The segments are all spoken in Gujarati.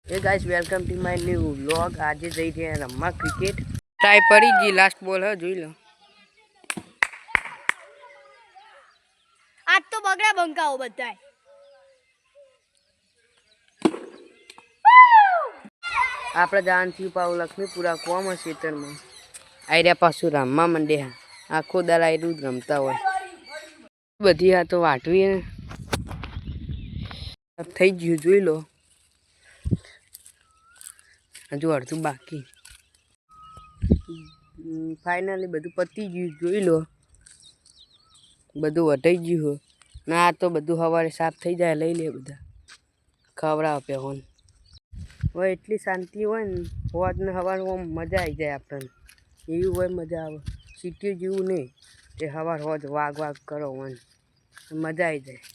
Hey guys, welcome to my new vlog. આજે જઈ રહ્યા રમવા ક્રિકેટ. ટ્રાય પડી ગઈ, લાસ્ટ બોલ હે, જોઈ લો. આજ તો બગડા બંકાઓ બધાય. આપણે જાણથી પાવ લક્ષ્મીપુરા કોમ ખેતરમાં આયર્યા પાછું રમવા માંડે. આખો દાડા એટલું જ રમતા હોય. બધી આ તો વાટવી થઈ ગયું, જોઈ લો. હજુ અડધું બાકી. ફાઇનલી બધું પતી ગયું, જોઈ લો. બધું વટાઈ ગયું હોય ના, આ તો બધું સવારે સાફ થઈ જાય. લઈ લે બધા, ખવડાવ પહેવાનું હોય. એટલી શાંતિ હોય ને હોજ ને સવાર મજા આવી જાય આપણને. એવું હોય મજા આવે. સિટી જેવું નહીં તે સવાર હોજ વાગ કરો હોય મજા આવી જાય.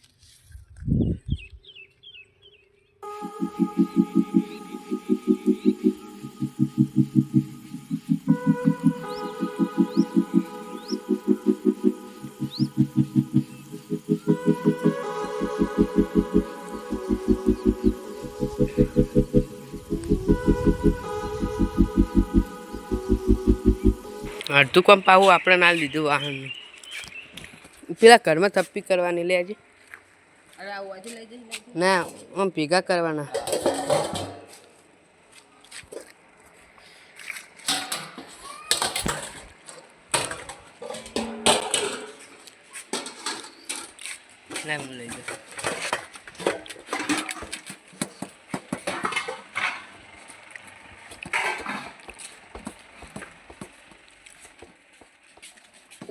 અડધું કામ પાવું આપણે ના લીધું વાહન. પેલા ઘરમાં થપ્પી કરવાની લે આજે. ના આમ ભેગા કરવાના. લઈ જાઓ.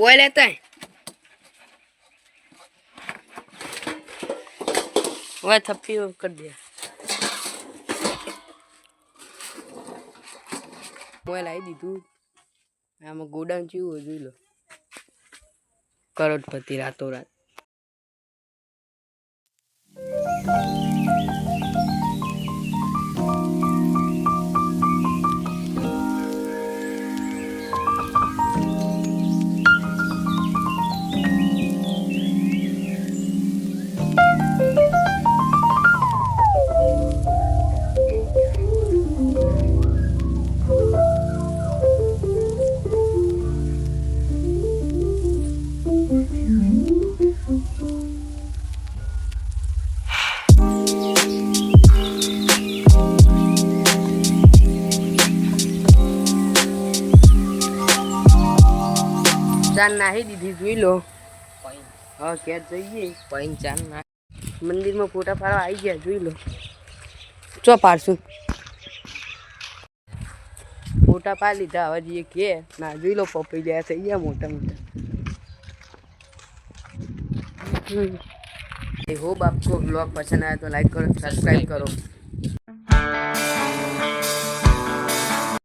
ઓય લેતા ઓય થપ્પી કરી દે. ઓય લાવી દીધું. આમાં ગોડાઉન જેવું જોઈ લો. કરોડપતિ રાતોરાત. ચાર નાહી દીધી, જોઈ લો. હા ક્યાં જઈએ પૈન ચાર ના મંદિરમાં ફોટા પાડવા આવી ગયા, જોઈ લો. ચો પાડશું ફોટા પાડી લીધા. હવે જઈએ કે ના, જોઈ લો. પપઈ ગયા થઈ ગયા મોટા મોટા. आई होप आपको ब्लॉग पसंद आया तो लाइक करो, सब्सक्राइब करो.